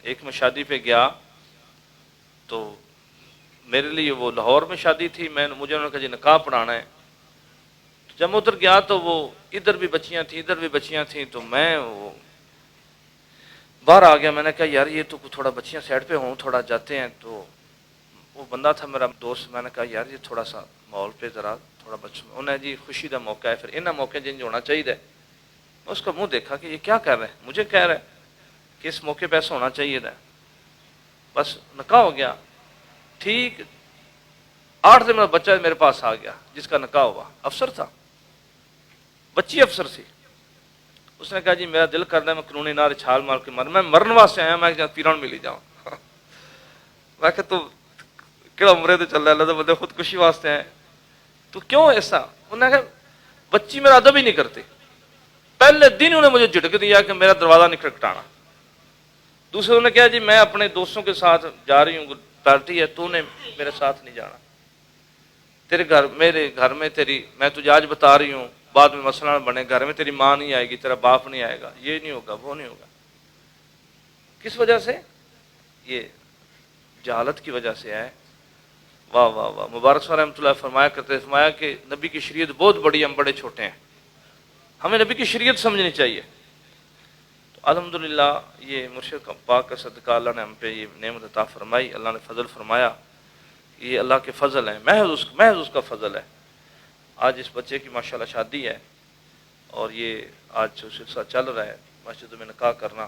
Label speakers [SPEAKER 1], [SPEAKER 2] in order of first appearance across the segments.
[SPEAKER 1] ایک میں شادی پہ گیا تو میرے لیے وہ لاہور میں شادی تھی، مجھے انہوں نے کہا جی نکاح پڑھانا ہے. جب میں ادھر گیا تو وہ ادھر بھی بچیاں تھیں ادھر بھی بچیاں تھیں، تو میں وہ باہر آ گیا. میں نے کہا یار یہ تو تھوڑا بچیاں سائڈ پہ ہوں، تھوڑا جاتے ہیں. تو وہ بندہ تھا میرا دوست، میں نے کہا یار یہ تھوڑا سا ماحول پہ ذرا تھوڑا بچوں. انہوں نے جی خوشی کا موقع ہے، پھر انہیں موقع جن ہونا چاہیے. میں اس کا منہ دیکھا کہ یہ کیا کر رہے ہیں، مجھے کہہ رہا ہے کہ اس موقع پہ ایسا ہونا چاہیے تھا. بس نکاح ہو گیا. ٹھیک 8 دن میں بچہ میرے پاس آ گیا جس کا نکاح ہوا، افسر تھا، بچی افسر تھی. اس نے کہا جی میرا دل کرتا ہے میں قانونی نار چھال مار کے میں مرن واسطے آیا، میں پیران ملی جاؤں. میں کہ تو کہڑا عمرے تو چل رہا ہے، اللہ تو بندے خودکشی واسطے ہیں، تو کیوں ایسا؟ انہوں نے کہا بچی میرا ادب ہی نہیں کرتی. پہلے دن انہوں نے مجھے جھٹک دیا کہ میرا دروازہ نہیں کھٹکھٹانا. دوسرے انہوں نے کہا جی میں اپنے دوستوں کے ساتھ جا رہی ہوں، پارٹی ہے، تو نے میرے ساتھ نہیں جانا. میرے گھر میں تیری، میں تجھے آج بتا رہی ہوں بعد میں مسئلہ نہ بنے، گھر میں تیری ماں نہیں آئے گی، تیرا باپ نہیں آئے گا، یہ نہیں ہوگا وہ نہیں ہوگا. کس وجہ سے؟ یہ جہالت کی وجہ سے ہے. واہ واہ واہ. مبارک صاحب رحمۃ اللہ فرمایا کرتے، فرمایا کہ نبی کی شریعت بہت بڑی، ہم بڑے چھوٹے ہیں، ہمیں نبی کی شریعت سمجھنی چاہیے. تو الحمدللہ یہ مرشد پاک کا صدقہ اللہ نے ہم پہ یہ نعمت عطا فرمائی، اللہ نے فضل فرمایا. یہ اللہ کے فضل ہیں، محض اس کا فضل ہے. آج اس بچے کی ماشاءاللہ شادی ہے، اور یہ آج جو سلسلہ چل رہا ہے مسجد میں نکاح کرنا.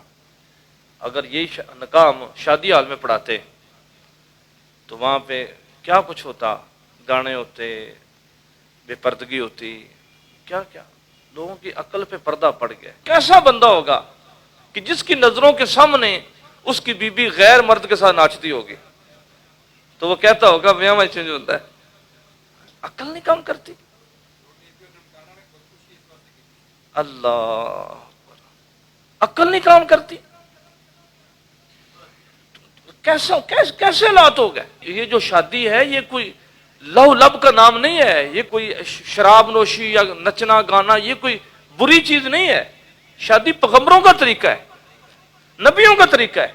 [SPEAKER 1] اگر یہی نکاح ہم شادی حال میں پڑھاتے تو وہاں پہ کیا کچھ ہوتا، گانے ہوتے، بے پردگی ہوتی، کیا کیا لوگوں کی عقل پہ پردہ پڑ گیا. کیسا بندہ ہوگا کہ جس کی نظروں کے سامنے اس کی بیوی غیر مرد کے ساتھ ناچتی ہوگی تو وہ کہتا ہوگا میاں میں چینج ہوتا ہے. عقل نہیں کام کرتی. اللہ، عقل نہیں کام کرتی. کیسے حالات ہو گئے. یہ جو شادی ہے یہ کوئی لو لب کا نام نہیں ہے، یہ کوئی شراب نوشی یا نچنا گانا یہ کوئی بری چیز نہیں ہے. شادی پیغمبروں کا طریقہ ہے، نبیوں کا طریقہ ہے.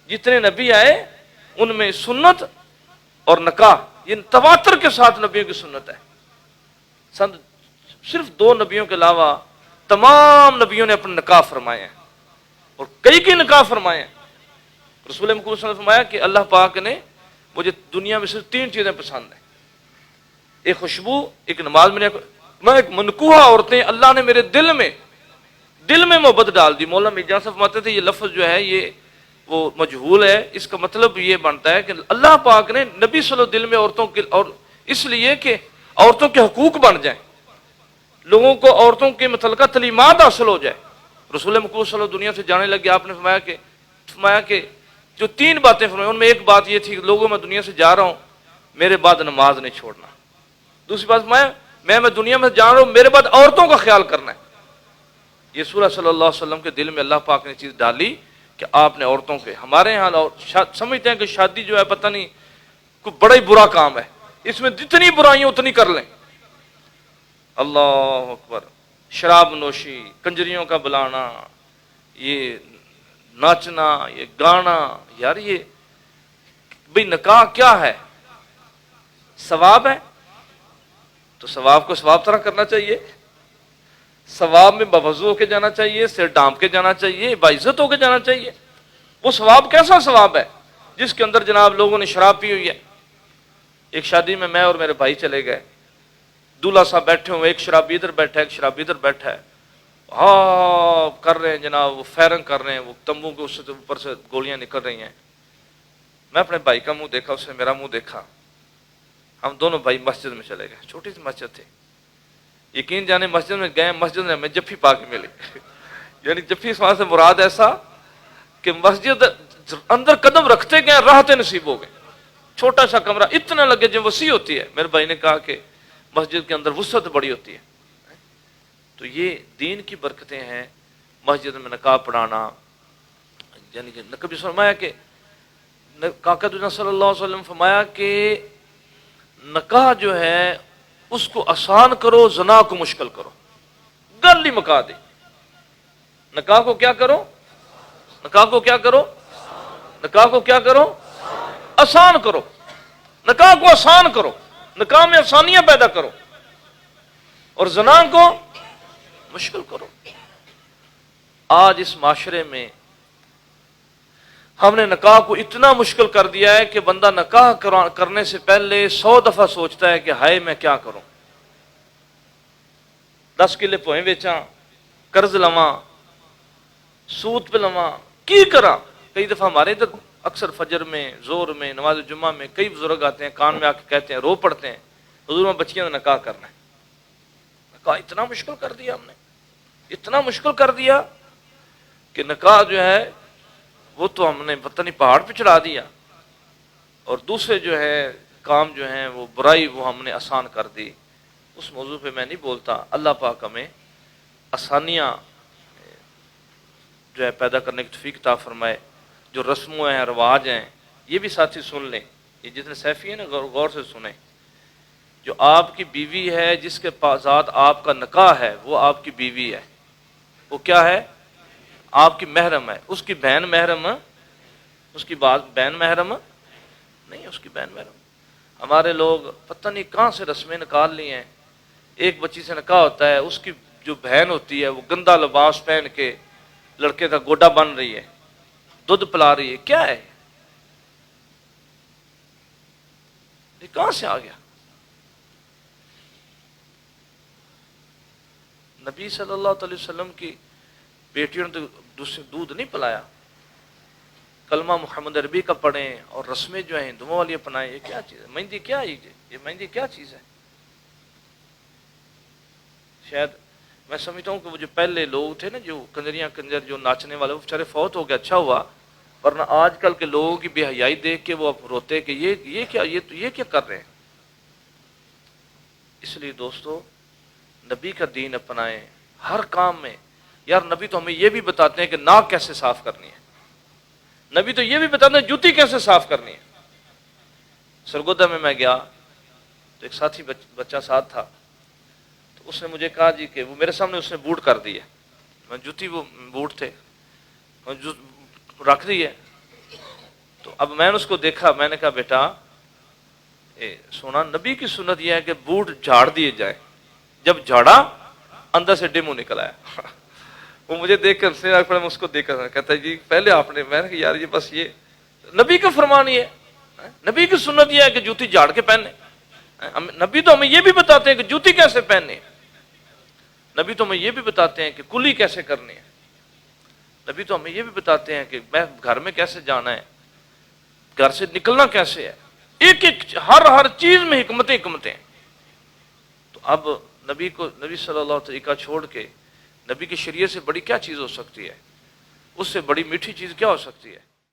[SPEAKER 1] جتنے نبی آئے ان میں سنت اور نکاح یہ تواتر کے ساتھ نبیوں کی سنت ہے. صرف 2 نبیوں کے علاوہ تمام نبیوں نے اپنے نکاح فرمائے ہیں، اور کئی نکاح فرمائے ہیں. رسول مکرم صلی اللہ علیہ وسلم فرمایا کہ اللہ پاک نے مجھے دنیا میں صرف 3 چیزیں پسند ہیں، ایک خوشبو، ایک نماز میں ایک منکوحہ عورتیں، اللہ نے میرے دل میں محبت ڈال دی. مولانا مرزا صاحب فرماتے تھے یہ لفظ جو ہے یہ وہ مجہول ہے، اس کا مطلب یہ بنتا ہے کہ اللہ پاک نے نبی صلی اللہ علیہ وسلم دل میں عورتوں کے، اور اس لیے کہ عورتوں کے حقوق بن جائیں، لوگوں کو عورتوں کے متعلقہ تعلیمات حاصل ہو جائے. رسول مکرم صلی اللہ علیہ وسلم دنیا سے جانے لگے، آپ نے فرمایا کہ جو 3 باتیں فرمائی ان میں ایک بات یہ تھی کہ لوگوں میں دنیا سے جا رہا ہوں میرے بعد نماز نہیں چھوڑنا. دوسری بات میں دنیا میں جا رہا ہوں میرے بعد عورتوں کا خیال کرنا ہے. یہ سورہ صلی اللہ علیہ وسلم کے دل میں اللہ پاک نے چیز ڈالی کہ آپ نے عورتوں کے، ہمارے یہاں سمجھتے ہیں کہ شادی جو ہے پتہ نہیں کوئی بڑا ہی برا کام ہے، اس میں جتنی برائیاں اتنی کر لیں. اللہ اکبر. شراب نوشی، کنجریوں کا بلانا، یہ ناچنا، یہ گانا، یار یہ بھئی نکاح کیا ہے؟ ثواب ہے تو ثواب کو ثواب طرح کرنا چاہیے. ثواب میں بوضو ہو کے جانا چاہیے، سر ڈانپ کے جانا چاہیے، باعزت ہو کے جانا چاہیے. وہ ثواب کیسا ثواب ہے جس کے اندر جناب لوگوں نے شراب پی ہوئی ہے. ایک شادی میں اور میرے بھائی چلے گئے، دولہا صاحب بیٹھے ہوئے، ایک شرابی ادھر بیٹھا ہے، ایک شرابی ادھر بیٹھا ہے، ہاں کر رہے ہیں جناب، وہ فیرنگ کر رہے ہیں، وہ تمبو کے اس سے اوپر سے گولیاں نکل رہی ہیں. میں اپنے بھائی کا منہ دیکھا، اس نے میرا منہ دیکھا. ہم دونوں بھائی مسجد میں چلے گئے، چھوٹی سی مسجد تھی. یقین جانے مسجد میں گئے، مسجد میں ہمیں جفی پا کے ملی. یعنی جفی وہاں سے مراد ایسا کہ مسجد اندر قدم رکھتے گئے راحتیں نصیب ہو گئے. چھوٹا سا کمرہ اتنا لگے جو وسیع ہوتی ہے. میرے بھائی نے کہا کہ مسجد کے اندر وسعت بڑی ہوتی ہے. تو یہ دین کی برکتیں ہیں. مسجد میں نکاح پڑھانا، یعنی کہ کبھی فرمایا کہ کاکا صلی اللہ علیہ وسلم فرمایا کہ نکاح جو ہے اس کو آسان کرو، زنا کو مشکل کرو. گل ہی مکا دے. نکاح کو کیا کرو؟ نکاح کو کیا کرو؟ نکاح کو کیا کرو؟ آسان کرو، نکاح کو آسان کرو، نکاح میں آسانیاں پیدا کرو، اور زنا کو مشکل کرو۔ آج اس معاشرے میں ہم نے نکاح کو اتنا مشکل کر دیا ہے کہ بندہ نکاح کرنے سے پہلے 100 دفعہ سوچتا ہے کہ ہائے میں کیا کروں، 10 کلے پوئیں بیچاں، قرض لواں، سود پہ لواں، کی کرا۔ کئی دفعہ ہمارے ادھر اکثر فجر میں، زور میں، نماز جمعہ میں کئی بزرگ آتے ہیں، کان میں آ کے کہتے ہیں، رو پڑتے ہیں، حضور میں بچیاں نے نکاح کرنا ہے۔ نکاح اتنا مشکل کر دیا ہم نے، اتنا مشکل کر دیا کہ نکاح جو ہے وہ تو ہم نے پتہ نہیں پہاڑ پہ چڑھا دیا، اور دوسرے جو ہے کام جو ہیں وہ برائی وہ ہم نے آسان کر دی۔ اس موضوع پہ میں نہیں بولتا، اللہ پاک ہمیں آسانیاں جو ہے پیدا کرنے کی توفیق عطا فرمائے۔ جو رسموں ہیں، رواج ہیں، یہ بھی ساتھی سن لیں، یہ جتنے سیفی ہیں نا غور سے سنیں۔ جو آپ کی بیوی ہے، جس کے ساتھ آپ کا نکاح ہے، وہ آپ کی بیوی ہے، وہ کیا ہے؟ آپ کی محرم ہے۔ اس کی بہن محرم، اس کی بہن محرم نہیں، اس کی بہن محرم۔ ہمارے لوگ پتہ نہیں کہاں سے رسمیں نکال لی ہیں، ایک بچی سے نکاح ہوتا ہے، اس کی جو بہن ہوتی ہے وہ گندا لباس پہن کے لڑکے کا گوڈا بن رہی ہے، دودھ پلا رہی ہے۔ کیا ہے یہ؟ کہاں سے آ گیا؟ نبی صلی اللہ علیہ وسلم کی بیٹیوں نے تو دوسرے دودھ نہیں پلایا۔ کلمہ محمد عربی کا پڑھیں اور رسمیں جو ہیں ہندوؤں والی اپنائیں۔ یہ کیا چیز ہے؟ مہندی کیا ہے؟ یہ مہندی کیا چیز ہے؟ شاید میں سمجھتا ہوں کہ وہ جو پہلے لوگ تھے نا، جو کنجر جو ناچنے والے، وہ بیچارے فوت ہو گئے، اچھا ہوا، ورنہ آج کل کے لوگوں کی بے حیائی دیکھ کے وہ اب روتے کہ یہ کیا کر رہے ہیں۔ اس لیے دوستو، نبی کا دین اپنائیں ہر کام میں۔ یار نبی تو ہمیں یہ بھی بتاتے ہیں کہ ناک کیسے صاف کرنی ہے، نبی تو یہ بھی بتاتے ہیں جوتی کیسے صاف کرنی ہے۔ سرگودا میں گیا تو ایک ساتھی بچہ ساتھ تھا، تو اس نے مجھے کہا جی کہ وہ میرے سامنے اس نے بوٹ کر دی ہے، میں جوتی، وہ بوٹ تھے رکھ دی ہے۔ تو اب میں نے اس کو دیکھا، میں نے کہا بیٹا سونا، نبی کی سنت یہ ہے کہ بوٹ جھاڑ دیے جائیں، جب جھاڑا اندر سے ڈیمو نکل آیا۔ وہ مجھے دیکھ کر سے میں اس کو دیکھ کر کہتا ہے جی پہلے آپ نے، میں نے کہا یار یہ بس یہ نبی کا فرمان ہی ہے، نبی کی سنت یہ ہے کہ جوتی جھاڑ کے پہننے۔ نبی تو ہمیں یہ بھی بتاتے ہیں کہ جوتی کیسے پہننے، نبی تو ہمیں یہ بھی بتاتے ہیں کہ کلی کیسے کرنی ہے، نبی تو ہمیں یہ بھی بتاتے ہیں کہ میں گھر میں کیسے جانا ہے، گھر سے نکلنا کیسے ہے، ایک ایک ہر چیز میں حکمتیں۔ تو اب نبی صلی اللہ علیہ وسلم طریقہ چھوڑ کے نبی کی شریعت سے بڑی کیا چیز ہو سکتی ہے؟ اس سے بڑی میٹھی چیز کیا ہو سکتی ہے؟